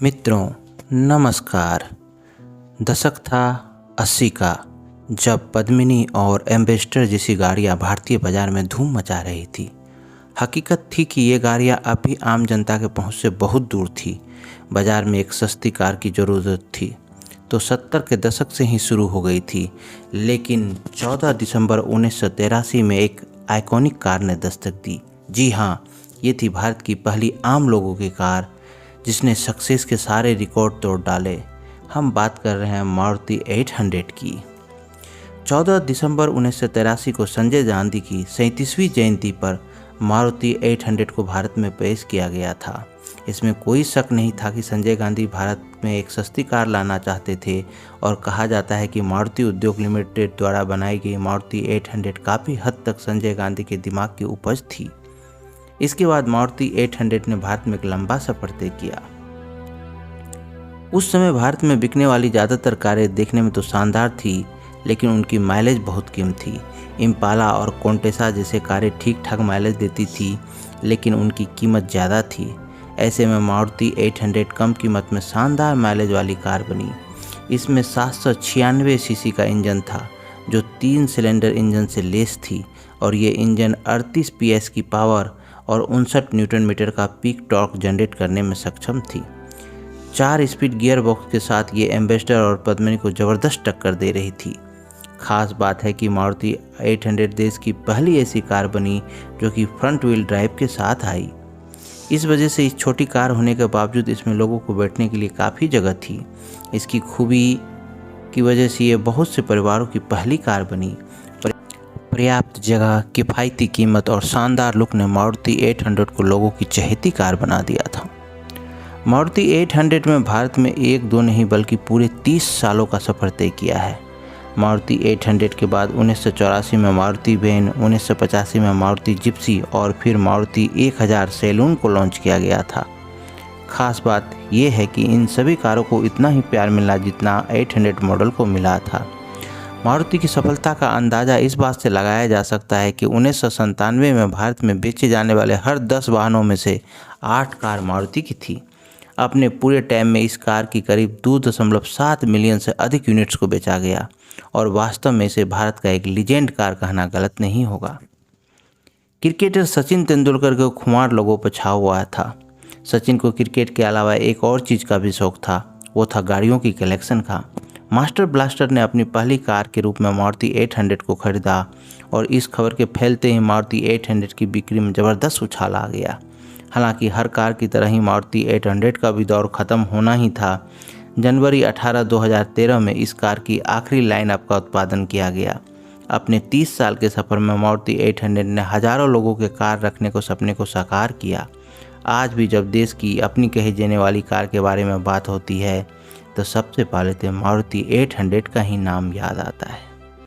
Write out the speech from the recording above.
मित्रों नमस्कार। दशक था 80 का, जब पद्मिनी और एम्बेसडर जैसी गाड़ियां भारतीय बाजार में धूम मचा रही थी। हकीकत थी कि ये गाड़ियां अभी आम जनता के पहुंच से बहुत दूर थी। बाजार में एक सस्ती कार की ज़रूरत थी तो 70 के दशक से ही शुरू हो गई थी, लेकिन 14 दिसंबर 1983 में एक आइकॉनिक कार ने दस्तक दी। जी हाँ, ये थी भारत की पहली आम लोगों की कार जिसने सक्सेस के सारे रिकॉर्ड तोड़ डाले। हम बात कर रहे हैं मारुति 800 की। 14 दिसंबर 1983 को संजय गांधी की 37वीं जयंती पर मारुति 800 को भारत में पेश किया गया था। इसमें कोई शक नहीं था कि संजय गांधी भारत में एक सस्ती कार लाना चाहते थे और कहा जाता है कि मारुति उद्योग लिमिटेड द्वारा बनाई गई मारुति 800 काफ़ी हद तक संजय गांधी के दिमाग की उपज थी। इसके बाद मारुति 800 ने भारत में एक लंबा सफर तय किया। उस समय भारत में बिकने वाली ज़्यादातर कारें देखने में तो शानदार थी, लेकिन उनकी माइलेज बहुत कम थी। इम्पाला और कॉन्टेसा जैसे कारें ठीक ठाक माइलेज देती थी, लेकिन उनकी कीमत ज़्यादा थी। ऐसे में मारुति 800 कम कीमत में शानदार माइलेज वाली कार बनी। इसमें 796 सीसी का इंजन था, जो 3 सिलेंडर इंजन से लेस थी, और ये इंजन 38 पीएस की पावर और 59 न्यूटन मीटर का पीक टॉर्क जनरेट करने में सक्षम थी। 4 स्पीड गियर बॉक्स के साथ ये एम्बेसडर और पद्मिनी को ज़बरदस्त टक्कर दे रही थी। खास बात है कि मारुति 800 देश की पहली ऐसी कार बनी जो कि फ्रंट व्हील ड्राइव के साथ आई। इस वजह से इस छोटी कार होने के बावजूद इसमें लोगों को बैठने के लिए काफ़ी जगह थी। इसकी खूबी की वजह से ये बहुत से परिवारों की पहली कार बनी। पर्याप्त जगह, किफ़ायती कीमत और शानदार लुक ने मारुति 800 को लोगों की चहेती कार बना दिया था। मारुति 800 में भारत में एक दो नहीं बल्कि पूरे 30 सालों का सफ़र तय किया है। मारुति 800 के बाद 1984 में मारुति वैन, 1985 में मारुति जिप्सी और फिर मारुति 1000 सैलून को लॉन्च किया गया था। खास बात यह है कि इन सभी कारों को इतना ही प्यार मिला जितना 800 मॉडल को मिला था। मारुति की सफलता का अंदाज़ा इस बात से लगाया जा सकता है कि 1997 में भारत में बेचे जाने वाले हर 10 वाहनों में से 8 कार मारुति की थी। अपने पूरे टाइम में इस कार की करीब 2.7 मिलियन से अधिक यूनिट्स को बेचा गया, और वास्तव में इसे भारत का एक लीजेंड कार कहना गलत नहीं होगा। क्रिकेटर सचिन तेंदुलकर के खुमार लोगों पर छा हुआ था। सचिन को क्रिकेट के अलावा एक और चीज़ का भी शौक था, वो था गाड़ियों की कलेक्शन का। मास्टर ब्लास्टर ने अपनी पहली कार के रूप में मारुति 800 को खरीदा, और इस खबर के फैलते ही मारुति 800 की बिक्री में ज़बरदस्त उछाल आ गया। हालांकि हर कार की तरह ही मारुति 800 का भी दौर ख़त्म होना ही था। जनवरी 18, 2013 में इस कार की आखिरी लाइनअप का उत्पादन किया गया। अपने 30 साल के सफ़र में मारुति 800 ने हज़ारों लोगों के कार रखने को सपने को साकार किया। आज भी जब देश की अपनी कही जाने वाली कार के बारे में बात होती है तो सबसे पहले तो मारुति 800 का ही नाम याद आता है।